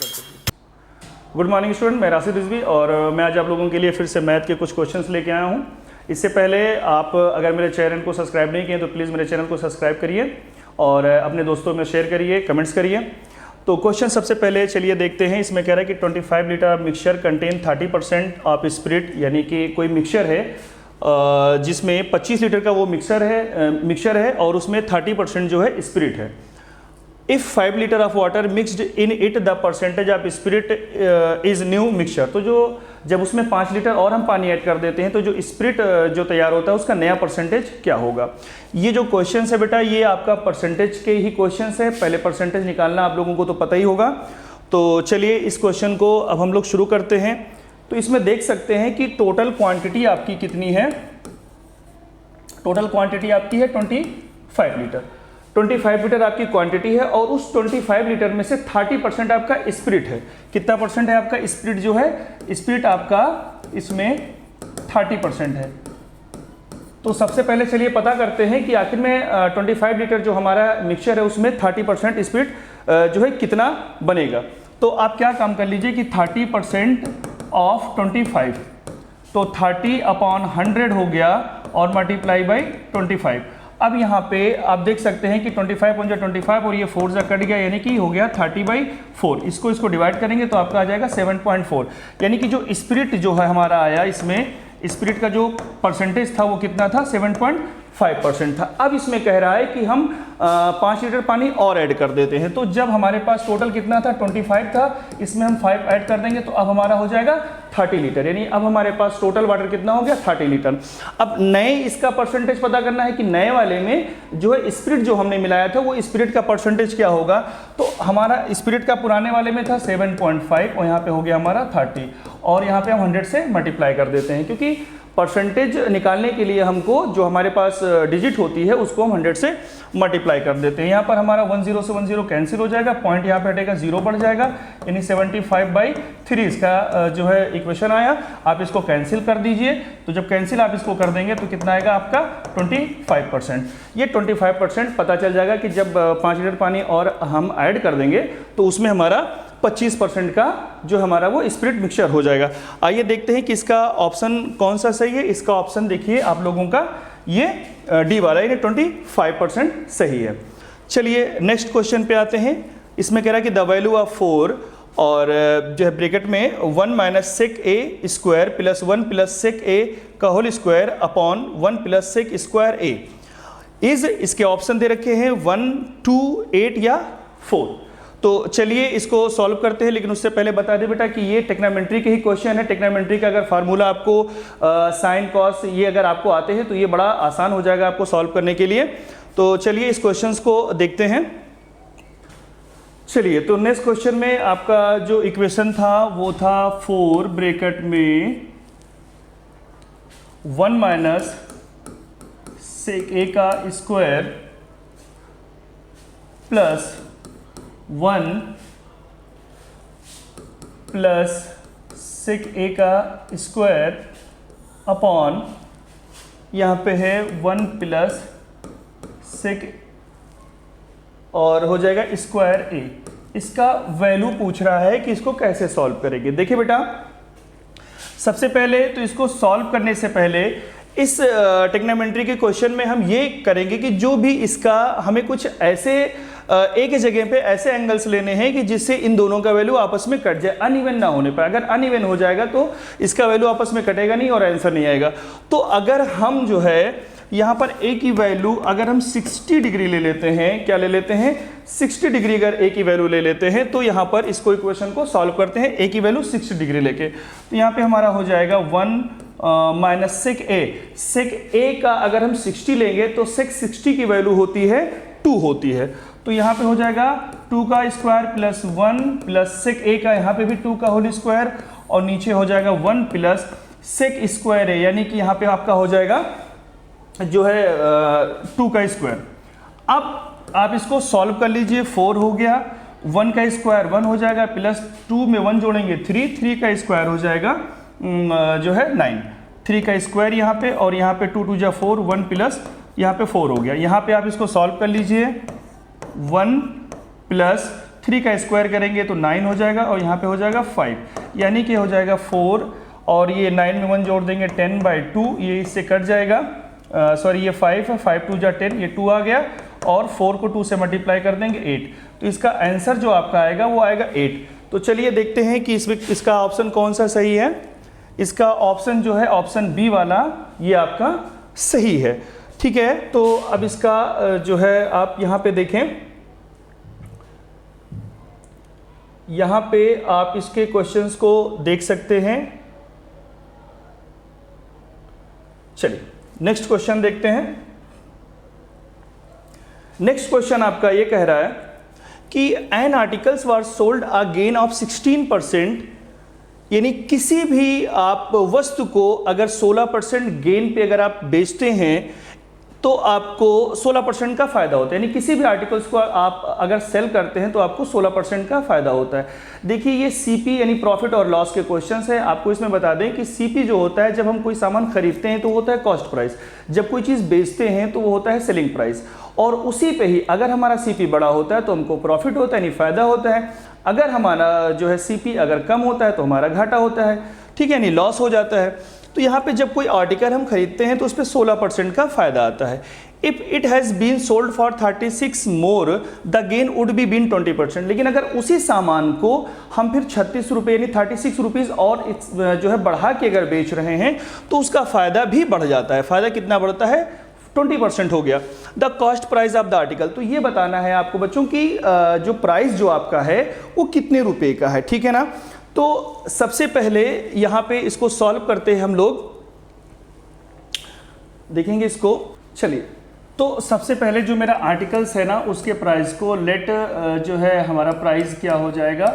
करते हैं। Good morning student, मैं राशिद रिजवी और मैं आज आप लोगों के लिए फिर से मैथ के कुछ क्वेश्चंस लेके आया हूँ। इससे पहले आप अगर मेरे चैनल को सब्सक्राइब नहीं किए तो प्लीज़ मेरे चैनल को सब्सक्राइब करिए और अपने दोस्तों में शेयर करिए, कमेंट्स करिए। तो क्वेश्चन सबसे पहले चलिए देखते हैं। इसमें कह रहा है कि 25 litre mixture contain 30% of spirit, यानी कि कोई मिक्सचर है जिसमें 25 लीटर का वो मिक्सचर है और उसमें 30% जो है स्पिरिट है। If 5 litre of water mixed in it the percentage of spirit is new mixture. तो जो जब उसमें 5 लीटर और हम पानी ऐड कर देते हैं तो जो स्पिरिट जो तैयार होता है उसका नया परसेंटेज क्या होगा। ये जो क्वेश्चन है बेटा ये आपका परसेंटेज के ही क्वेश्चन है। पहले परसेंटेज निकालना आप लोगों को तो पता ही होगा। तो चलिए इस क्वेश्चन को अब हम लोग शुरू करते हैं। तो इसमें देख सकते हैं कि टोटल क्वांटिटी आपकी कितनी है। टोटल क्वांटिटी आपकी है 25 लीटर। 25 लीटर आपकी क्वांटिटी है और उस 25 लीटर में से 30% आपका स्पिरिट है। कितना परसेंट है आपका स्पिरिट जो है, स्पिरिट आपका इसमें 30% है। तो सबसे पहले चलिए पता करते हैं कि आखिर में 25 लीटर जो हमारा मिक्सचर है उसमें 30% स्पिरिट जो है कितना बनेगा। तो आप क्या काम कर लीजिए कि 30% ऑफ 25, तो 30/100 हो गया और मल्टीप्लाई बाई 25। अब यहाँ पे आप देख सकते हैं कि 25 और ये 4 जा कट गया, यानी कि हो गया 30/4। इसको डिवाइड करेंगे तो आपका आ जाएगा 7.4। यानी कि जो स्पिरिट जो है हमारा आया, इसमें स्पिरिट का जो परसेंटेज था वो कितना था, 7.5% था। अब इसमें कह रहा है कि हम 5 लीटर पानी और ऐड कर देते हैं। तो जब हमारे पास टोटल कितना था 25 था, इसमें हम 5 ऐड कर देंगे तो अब हमारा हो जाएगा 30 लीटर। यानी अब हमारे पास टोटल वाटर कितना हो गया 30 लीटर। अब नए इसका परसेंटेज पता करना है कि नए वाले में जो है स्पिरिट जो हमने मिलाया था वो स्पिरिट का परसेंटेज क्या होगा। तो हमारा स्पिरिट का पुराने वाले में था 7.5 और यहाँ पे हो गया हमारा 30 और यहाँ पे हम 100 से मल्टीप्लाई कर देते हैं, क्योंकि परसेंटेज निकालने के लिए हमको जो हमारे पास डिजिट होती है उसको हम 100 से मल्टीप्लाई कर देते हैं। यहाँ पर हमारा 10 से 10 कैंसिल हो जाएगा, पॉइंट यहाँ पे हटेगा, 0 बढ़ जाएगा, यानी 75/3 इसका जो है इक्वेशन आया। आप इसको कैंसिल कर दीजिए। तो जब कैंसिल आप इसको कर देंगे तो कितना आएगा आपका 25%। ये 25% पता चल जाएगा कि जब 5 लीटर पानी और हम ऐड कर देंगे तो उसमें हमारा 25% का जो हमारा वो स्पिरिट मिक्सचर हो जाएगा। आइए देखते हैं कि इसका ऑप्शन कौन सा सही है। इसका ऑप्शन देखिए आप लोगों का ये डी वाला, यानी 25% सही है। चलिए नेक्स्ट क्वेश्चन पे आते हैं। इसमें कह रहा है कि द वैल्यू ऑफ 4 और जो है ब्रैकेट में 1 - sec a square plus 1 + sec a का whole square upon 1 + sec square a is, इसके ऑप्शन दे रखे हैं 1, 2, 8 या 4। तो चलिए इसको सॉल्व करते हैं, लेकिन उससे पहले बता दें बेटा कि ये टेक्नोमेट्री के ही क्वेश्चन है। टेक्नोमेट्री का अगर फार्मूला आपको साइन कॉस ये अगर आपको आते हैं तो ये बड़ा आसान हो जाएगा आपको सॉल्व करने के लिए। तो चलिए इस क्वेश्चंस को देखते हैं। चलिए तो नेक्स्ट क्वेश्चन में आपका जो इक्वेशन था वो था 4 ब्रैकेट में 1 - sec a का स्क्वायर प्लस 1 + sec a का स्क्वायर अपॉन यहाँ पे है 1 + sec और हो जाएगा स्क्वायर a। इसका वैल्यू पूछ रहा है कि इसको कैसे सॉल्व करेंगे। देखिए बेटा सबसे पहले तो इसको सॉल्व करने से पहले इस टेक्नोमेट्री के क्वेश्चन में हम ये करेंगे कि जो भी इसका हमें कुछ ऐसे एक ही जगह पे ऐसे एंगल्स लेने हैं कि जिससे इन दोनों का वैल्यू आपस में कट जाए, अनइवन ना होने पर। अगर अनइवन हो जाएगा तो इसका वैल्यू आपस में कटेगा नहीं और आंसर नहीं आएगा। तो अगर हम जो है यहाँ पर a की वैल्यू अगर हम 60 डिग्री ले लेते हैं, क्या ले लेते हैं 60 डिग्री अगर a की वैल्यू ले लेते हैं तो यहाँ पर इसको इक्वेशन को सॉल्व करते हैं a की वैल्यू 60 डिग्री लेके। तो यहाँ पे हमारा हो जाएगा 1 - sec a। sec a का अगर हम 60 लेंगे तो sec 60 की वैल्यू होती है 2 होती है। तो यहाँ पे हो जाएगा 2 का स्क्वायर प्लस 1 + sec a का यहाँ पे भी 2 का होल स्क्वायर और नीचे हो जाएगा 1 + sec स्क्वायर a, यानी कि यहाँ पे आपका हो जाएगा जो है 2 का स्क्वायर। अब आप इसको सॉल्व कर लीजिए। 4 हो गया, 1 का स्क्वायर 1 हो जाएगा, प्लस 2 में 1 जोड़ेंगे 3 का स्क्वायर हो जाएगा जो है 9। 3 का स्क्वायर यहाँ पे और यहाँ पे 2 × 2 = 4, 1 प्लस यहाँ पे 4 हो गया। यहाँ पे आप इसको सॉल्व कर लीजिए। 1 + 3 का स्क्वायर करेंगे तो 9 हो जाएगा और यहाँ पे हो जाएगा 5, यानी कि हो जाएगा 4 और ये 9 में 1 जोड़ देंगे 10/2, ये इससे कट जाएगा, सॉरी ये 5 है, 5 2 जा 10, ये 2 आ गया और 4 को 2 से मल्टीप्लाई कर देंगे 8, तो इसका आंसर जो आपका आएगा वो आएगा 8। तो चलिए देखते हैं कि इसका ऑप्शन कौन सा सही है। इसका ऑप्शन जो है ऑप्शन बी वाला ये आपका सही है, ठीक है। तो अब इसका जो है आप यहाँ पे देखें, यहाँ पे आप इसके क्वेश्चंस को देख सकते हैं। चलिए नेक्स्ट क्वेश्चन देखते हैं। नेक्स्ट क्वेश्चन आपका ये कह रहा है कि n articles were sold a gain of 16%, यानी किसी भी आप वस्तु को अगर 16% गेन पे अगर आप बेचते हैं तो आपको 16% का फायदा होता है, यानी किसी भी आर्टिकल्स को आप अगर सेल करते हैं तो आपको 16% का फायदा होता है। देखिए ये सीपी यानी प्रॉफिट और लॉस के क्वेश्चंस है। आपको इसमें बता दें कि सीपी जो होता है जब हम कोई सामान खरीदते हैं तो वो होता है कॉस्ट प्राइस, जब कोई चीज़ बेचते हैं तो वो होता है सेलिंग प्राइस, और उसी पे ही अगर हमारा सीपी बड़ा होता है तो हमको प्रॉफिट होता है यानी फायदा होता है, अगर हमारा जो है सीपी अगर कम होता है तो हमारा घाटा होता है, ठीक है, यानी लॉस हो जाता है। तो यहाँ पे जब कोई आर्टिकल हम खरीदते हैं तो उस पर 16% का फायदा आता है। If it has been sold for 36 more the gain would be been 20%, लेकिन अगर उसी सामान को हम फिर 36 रुपये यानी 36 रुपीज़ और जो है बढ़ा के अगर बेच रहे हैं तो उसका फ़ायदा भी बढ़ जाता है। फ़ायदा कितना बढ़ता है? 20% हो गया। The cost price of the article, तो ये बताना है आपको बच्चों की जो प्राइस जो आपका है वो कितने रुपए का है, ठीक है ना। तो सबसे पहले यहाँ पे इसको सॉल्व करते हैं हम लोग, देखेंगे इसको। चलिए तो सबसे पहले जो मेरा आर्टिकल्स है ना उसके प्राइस को लेट जो है हमारा प्राइस क्या हो जाएगा,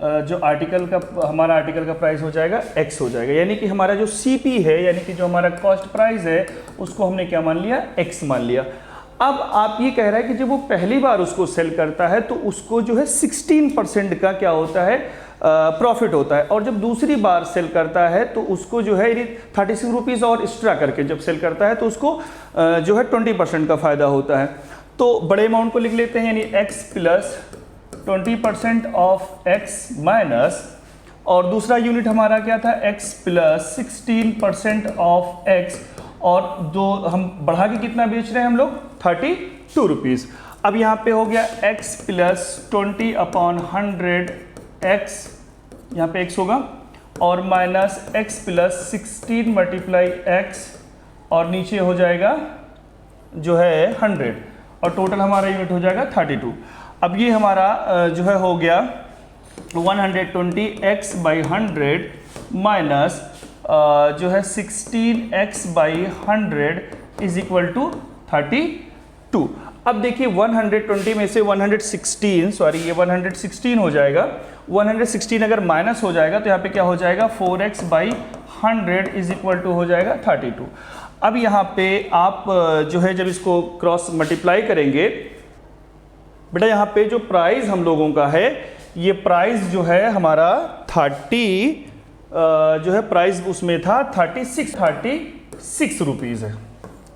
जो आर्टिकल का हमारा आर्टिकल का प्राइस हो जाएगा x हो जाएगा, यानी कि हमारा जो CP है यानी कि जो हमारा कॉस्ट प्राइस है उसको हमने क्या मान लिया, x मान लिया। अब आप ये कह रहा है कि जब वो पहली बार उसको सेल करता है तो उसको जो है 16% का क्या होता है, प्रॉफिट होता है, और जब दूसरी बार सेल करता है तो उसको जो है 36 रुपीज़ और एक्स्ट्रा करके जब सेल करता है तो उसको जो है 20% का फ़ायदा होता है। तो बड़े अमाउंट को लिख लेते हैं, यानी x plus 20% of x minus, और दूसरा यूनिट हमारा क्या था, x प्लस 16% ऑफ x, और जो हम बढ़ा के कितना बेच रहे हैं हम लोग, 32 रुपीज़। अब यहाँ पे हो गया x प्लस 20/100 x, यहाँ पे x होगा, और minus x plus 16 multiply x, और नीचे हो जाएगा जो है 100, और टोटल हमारा यूनिट हो जाएगा 32। अब ये हमारा जो है हो गया 120x/100 माइनस जो है 16x/100 इज इक्वल टू 32। अब देखिए 120 में से 116, सॉरी ये 116 हो जाएगा, 116 अगर माइनस हो जाएगा तो यहाँ पे क्या हो जाएगा, 4x/100 इज इक्वल टू हो जाएगा 32। अब यहाँ पे आप जो है जब इसको क्रॉस मल्टीप्लाई करेंगे, बेटा यहाँ पे जो प्राइस हम लोगों का है, ये प्राइस जो है हमारा 30 जो है प्राइस उसमें था 36 रुपीज़ है,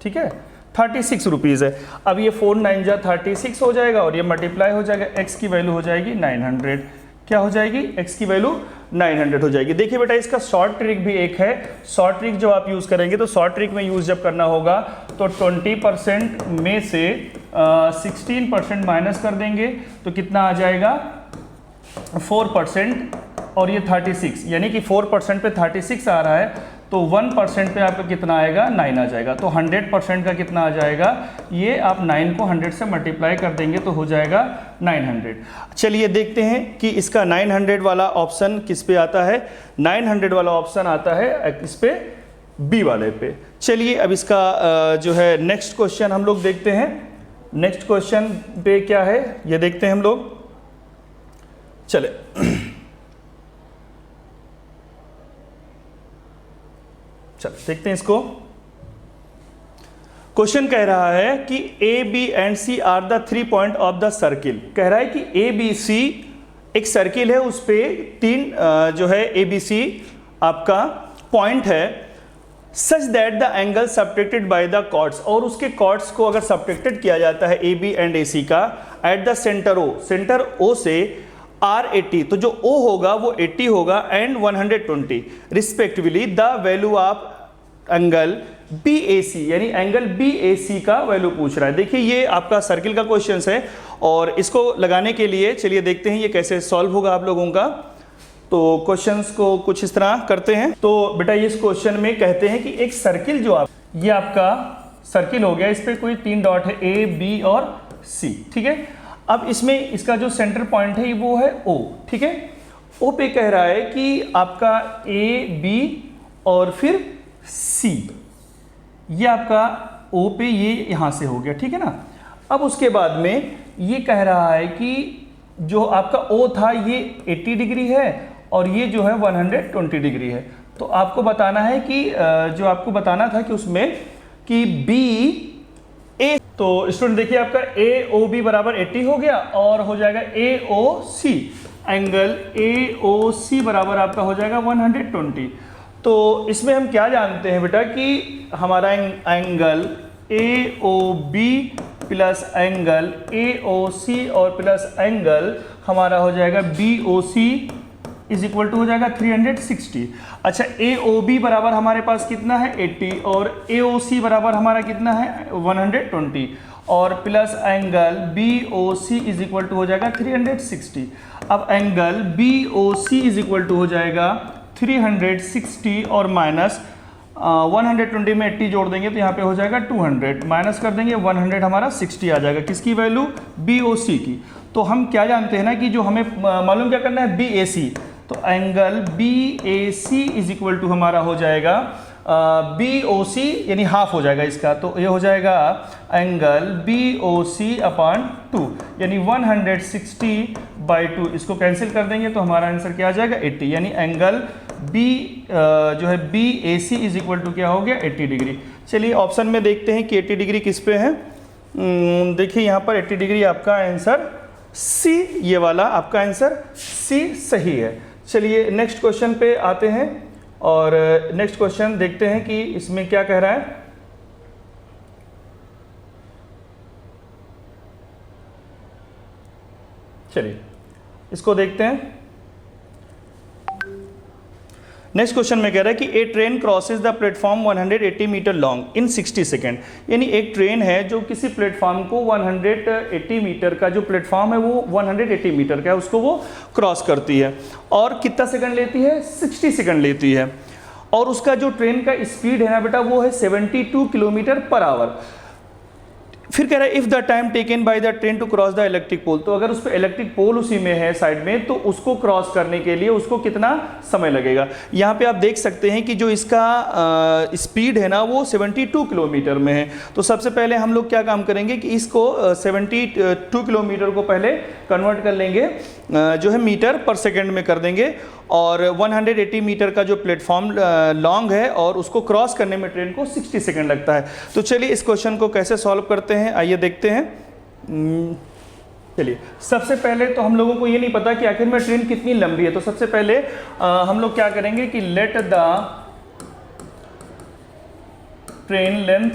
ठीक है, 36 रुपीज़ है। अब ये 4 9 जा 36 हो जाएगा और ये मल्टीप्लाई हो जाएगा, x की वैल्यू हो जाएगी 900, क्या हो जाएगी, x की वैल्यू 900 हो जाएगी। देखिए बेटा इसका शॉर्ट ट्रिक भी एक है, शॉर्ट ट्रिक जब आप यूज़ करेंगे तो शॉर्ट ट्रिक में यूज़ जब करना होगा तो 20% में से 16% माइनस कर देंगे तो कितना आ जाएगा, 4%, और ये 36, यानी कि 4% पे 36 आ रहा है तो 1% पे आपका कितना आएगा, 9 आ जाएगा। तो 100% का कितना आ जाएगा, ये आप 9 को 100 से मल्टीप्लाई कर देंगे तो हो जाएगा 900। चलिए देखते हैं कि इसका 900 वाला ऑप्शन किस पे आता है। 900 वाला ऑप्शन आता है इस पे, बी वाले पे। चलिए अब इसका जो है नेक्स्ट क्वेश्चन हम लोग देखते हैं। नेक्स्ट क्वेश्चन पे क्या है ये देखते हैं हम लोग। चले देखते हैं इसको। क्वेश्चन कह रहा है कि A B and C are the 3 point of the circle. कह रहा है कि ए बी सी एक सर्किल है, उस पे 3 जो है ए बी सी आपका पॉइंट है, such that the angle subtracted by the chords, और उसके कॉर्ड्स को अगर सब्ट्रैक्टेड किया जाता है ए बी एंड ए सी का at the centre O, centre O से आर 80, तो जो ओ होगा वो 80 होगा and 120 respectively the value of angle B A C, यानी एंगल बी ए सी का वैल्यू पूछ रहा है। देखिए ये आपका सर्किल का क्वेश्चन है और इसको लगाने के लिए चलिए देखते हैं ये कैसे सॉल्व होगा आप लोगों का। तो क्वेश्चंस को कुछ इस तरह करते हैं। तो बेटा इस क्वेश्चन में कहते हैं कि एक सर्किल जो आप, ये आपका सर्किल हो गया, इस पे कोई 3 डॉट है ए बी और सी, ठीक है। अब इसमें इसका जो सेंटर पॉइंट है वो है ओ, ठीक है। ओ पे कह रहा है कि आपका ए बी और फिर सी, ये आपका ओ पे ये यहां से हो गया, ठीक है ना। अब उसके बाद में ये कह रहा है कि जो आपका ओ था ये 80 डिग्री है और ये जो है 120 डिग्री है। तो आपको बताना है कि जो आपको बताना था कि उसमें कि बी ए, तो स्टूडेंट देखिए आपका ए ओ बी बराबर 80 हो गया और हो जाएगा ए O C, angle A O सी बराबर आपका हो जाएगा 120। तो इसमें हम क्या जानते हैं बेटा कि हमारा angle A O B plus angle A O C और प्लस एंगल हमारा हो जाएगा B O C is equal to हो जाएगा 360। अच्छा ए ओ बी बराबर हमारे पास कितना है 80 और ए ओ सी बराबर हमारा कितना है 120 और plus angle B O C is equal to हो जाएगा 360। अब angle B O C is equal to हो जाएगा 360 और माइनस 120 में 80 जोड़ देंगे तो यहाँ पे हो जाएगा 200, माइनस कर देंगे 100 हमारा 60 आ जाएगा, किसकी वैल्यू बी ओ सी की। तो हम क्या जानते हैं ना कि जो हमें मालूम क्या करना है बी ए सी, तो angle B A C is equal to हमारा हो जाएगा बी ओ सी यानी हाफ हो जाएगा इसका, तो ये हो जाएगा एंगल बी ओ सी अपॉन 2 यानी 160/2, इसको कैंसिल कर देंगे तो हमारा आंसर क्या आ जाएगा 80, यानी एंगल बी जो है B A C is equal to क्या हो गया 80 डिग्री। चलिए ऑप्शन में देखते हैं कि 80 डिग्री किस पे है। देखिए यहाँ पर 80 डिग्री आपका आंसर सी, ये वाला आपका आंसर सी सही है। चलिए नेक्स्ट क्वेश्चन पे आते हैं और नेक्स्ट क्वेश्चन देखते हैं कि इसमें क्या कह रहा है। चलिए इसको देखते हैं। नेक्स्ट क्वेश्चन में कह रहा है कि a train crosses the platform 180 metre long in 60 second, यानी एक ट्रेन है जो किसी प्लेटफॉर्म को 180 मीटर का जो प्लेटफॉर्म है वो 180 मीटर का है, उसको वो क्रॉस करती है और कितना सेकंड लेती है 60 सेकंड लेती है और उसका जो ट्रेन का स्पीड है ना बेटा वो है 72 किलोमीटर पर आवर। फिर कह रहा है if the time taken by the train to cross the electric pole, तो अगर उस पर इलेक्ट्रिक पोल उसी में है साइड में तो उसको क्रॉस करने के लिए उसको कितना समय लगेगा। यहाँ पे आप देख सकते हैं कि जो इसका स्पीड है ना वो 72 किलोमीटर में है। तो सबसे पहले हम लोग क्या काम करेंगे कि इसको 72 किलोमीटर को पहले कन्वर्ट कर लेंगे जो है मीटर पर सेकेंड में कर देंगे और 180 मीटर का जो प्लेटफॉर्म लॉन्ग है और उसको क्रॉस करने में ट्रेन को 60 सेकंड लगता है। तो चलिए इस क्वेश्चन को कैसे सॉल्व करते हैं आइए देखते हैं। चलिए सबसे पहले तो हम लोगों को ये नहीं पता कि आखिर में ट्रेन कितनी लंबी है, तो सबसे पहले हम लोग क्या करेंगे कि let the train length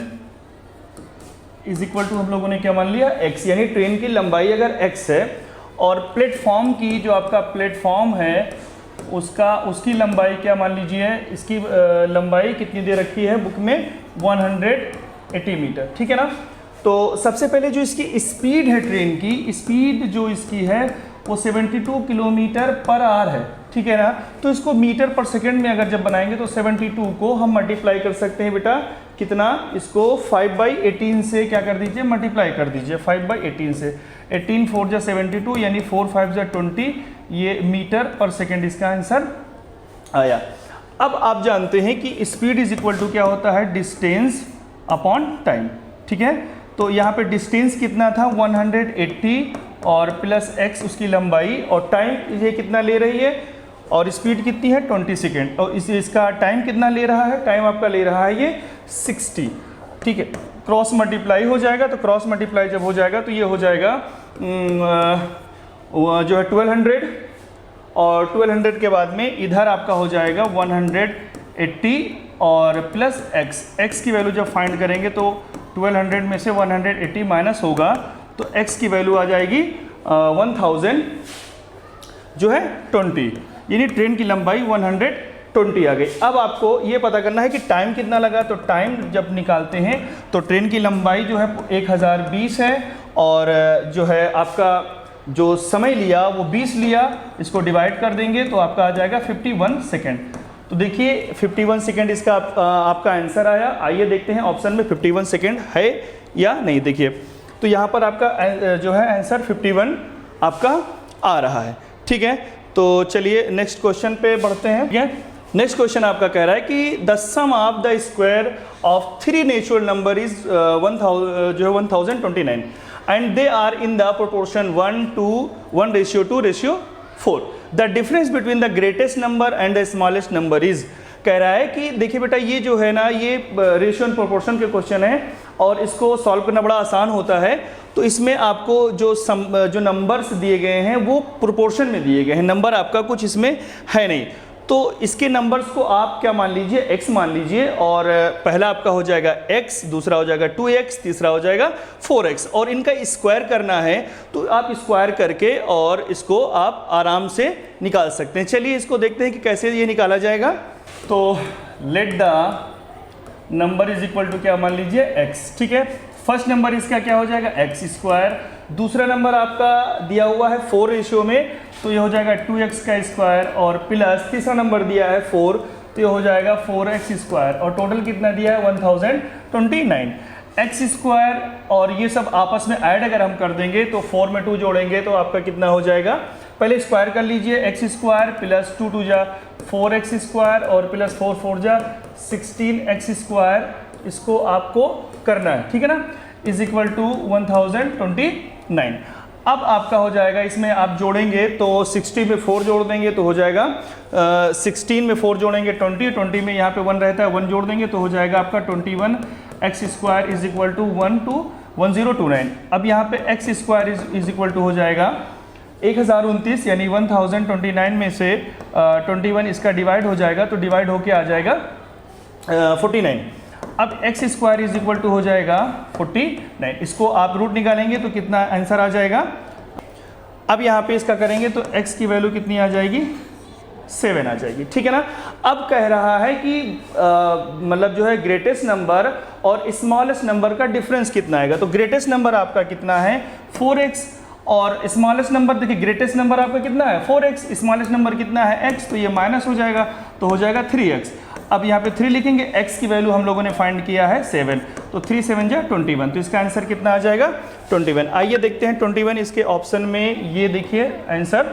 is equal to हम लोगों ने क्या मान लिया x, यानी ट्रेन की लंबाई अगर x है और प्लेटफॉर्म की जो आपका प्लेटफॉर्म है उसकी लंबाई क्या मान लीजिए, इसकी लंबाई कितनी दे रखी है बुक में 180 मीटर, ठीक है ना। तो सबसे पहले जो इसकी स्पीड है ट्रेन की, स्पीड जो इसकी है वो 72 किलोमीटर पर आवर है, ठीक है ना। तो इसको मीटर पर सेकंड में अगर जब बनाएंगे तो 72 को हम मल्टीप्लाई कर सकते हैं बेटा कितना, इसको 5/18 से क्या कर दीजिए मल्टीप्लाई कर दीजिए 5/18 से, 18 4 जा 72 यानी 4 5 जा 20, ये मीटर पर सेकंड इसका आंसर आया। अब आप जानते हैं कि स्पीड इज इक्वल टू क्या होता है डिस्टेंस अपॉन टाइम, ठीक है। तो यहाँ पे डिस्टेंस कितना था 180 और प्लस x उसकी लंबाई और टाइम ये कितना ले रही है और स्पीड कितनी है 20 सेकेंड और इसका टाइम कितना ले रहा है, टाइम आपका ले रहा है ये 60, ठीक है। क्रॉस मल्टीप्लाई हो जाएगा, तो क्रॉस मल्टीप्लाई जब हो जाएगा तो ये हो जाएगा जो है 1200 और 1200 के बाद में इधर आपका हो जाएगा 180 और प्लस x की वैल्यू जब फाइंड करेंगे तो 1200 में से 180 माइनस होगा तो x की वैल्यू आ जाएगी 1000 जो है 20, यानी ट्रेन की लंबाई 120 आ गई। अब आपको ये पता करना है कि टाइम कितना लगा, तो टाइम जब निकालते हैं तो ट्रेन की लंबाई जो है 1020 है और जो है आपका जो समय लिया वो 20 लिया, इसको डिवाइड कर देंगे तो आपका आ जाएगा 51 सेकेंड। तो देखिए 51 सेकेंड इसका आपका आंसर आया। आइए देखते हैं ऑप्शन में 51 सेकेंड है या नहीं। देखिए तो यहाँ पर आपका जो है आंसर 51 आपका आ रहा है, ठीक है। तो चलिए नेक्स्ट क्वेश्चन पे बढ़ते हैं, ठीक है। नेक्स्ट क्वेश्चन आपका कह रहा है कि the sum of the square of 3 natural number is 1029 and they are in the proportion 1:1:2:4। The difference between the greatest number and the smallest number is. कह रहा है कि देखिए बेटा ये जो है ना ये रेशियो एंड प्रोपोर्शन के क्वेश्चन है और इसको सॉल्व करना बड़ा आसान होता है। तो इसमें आपको जो नंबर्स दिए गए हैं वो प्रोपोर्शन में दिए गए हैं, नंबर आपका कुछ इसमें है नहीं। तो इसके नंबर्स को आप क्या मान लीजिए, x मान लीजिए, और पहला आपका हो जाएगा x, दूसरा हो जाएगा 2x, तीसरा हो जाएगा 4x, और इनका स्क्वायर करना है तो आप स्क्वायर करके और इसको आप आराम से निकाल सकते हैं। चलिए इसको देखते हैं कि कैसे ये निकाला जाएगा। तो let the number is equal to क्या मान लीजिए x, ठीक है। फर्स्ट नंबर इसका क्या हो जाएगा x स्क्वायर, दूसरा नंबर आपका दिया हुआ है 4 रेशियो में तो ये हो जाएगा 2x का स्क्वायर, और प्लस तीसरा नंबर दिया है 4 तो ये हो जाएगा 4x स्क्वायर, और टोटल कितना दिया है 1029। x स्क्वायर और ये सब आपस में ऐड अगर हम कर देंगे तो 4 में 2 जोड़ेंगे तो आपका कितना हो जाएगा, पहले स्क्वायर कर लीजिए, x स्क्वायर प्लस 2 2 जा 4x स्क्वायर और प्लस 4 4 जा 16x स्क्वायर, इसको आपको करना है, ठीक है ना, इज इक्वल टू 1029। अब आपका हो जाएगा, इसमें आप जोड़ेंगे तो 60 में 4 जोड़ देंगे तो हो जाएगा 16 में 4 जोड़ेंगे 20 में यहाँ पे 1 रहता है 1 जोड़ देंगे तो हो जाएगा आपका 21x square is equal to 1029। अब यहाँ पे x square is equal to हो जाएगा 1029, यानी 1029 में से 21 इसका डिवाइड हो जाएगा तो डिवाइड होके आ जाएगा 49। अब x square is equal to हो जाएगा 49, इसको आप रूट निकालेंगे तो कितना आंसर आ जाएगा। अब यहाँ पे इसका करेंगे तो x की वैल्यू कितनी आ जाएगी, 7 आ जाएगी, ठीक है ना। अब कह रहा है कि मतलब जो है ग्रेटेस्ट नंबर और स्मॉलेस्ट नंबर का डिफरेंस कितना आएगा। तो ग्रेटेस्ट नंबर आपका कितना है 4x, और स्मॉलेस्ट नंबर देखिए ग्रेटेस्ट नंबर आपका कितना है 4x, स्मॉलेस्ट नंबर कितना है x, तो ये माइनस हो जाएगा तो हो जाएगा 3x। अब यहाँ पे 3 लिखेंगे, x की वैल्यू हम लोगों ने फाइंड किया है 7, तो 3 7 जा 21, तो इसका आंसर कितना आ जाएगा 21। आइए देखते हैं 21 इसके ऑप्शन में, ये देखिए आंसर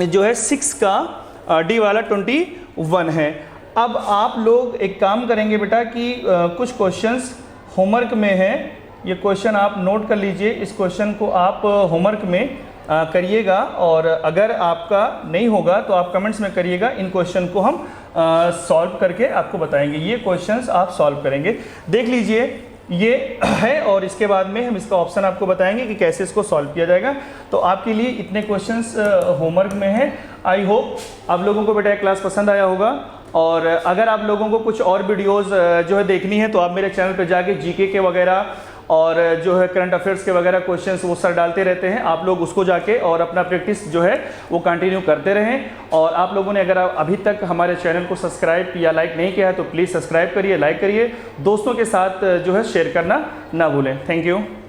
जो है 6 का डी वाला 21 है। अब आप लोग एक काम करेंगे बेटा कि कुछ क्वेश्चंस होमवर्क में है, ये क्वेश्चन आप नोट कर लीजिए, इस क्वेश्चन को आप होमवर्क में करिएगा, और अगर आपका नहीं होगा तो आप कमेंट्स में करिएगा, इन क्वेश्चन को हम सॉल्व करके आपको बताएंगे। ये क्वेश्चंस आप सॉल्व करेंगे, देख लीजिए ये है, और इसके बाद में हम इसका ऑप्शन आपको बताएंगे कि कैसे इसको सॉल्व किया जाएगा। तो आपके लिए इतने क्वेश्चंस होमवर्क में हैं। आई होप आप लोगों को बेटा क्लास पसंद आया होगा, और अगर आप लोगों को कुछ और वीडियोस जो है देखनी है तो आप मेरे चैनल पर जाके जीके के वगैरह और जो है करंट अफेयर्स के वगैरह क्वेश्चंस वो सर डालते रहते हैं, आप लोग उसको जाके और अपना प्रैक्टिस जो है वो कंटिन्यू करते रहें। और आप लोगों ने अगर अभी तक हमारे चैनल को सब्सक्राइब या लाइक नहीं किया है तो प्लीज़ सब्सक्राइब करिए, लाइक करिए, दोस्तों के साथ जो है शेयर करना ना भूलें। Thank you.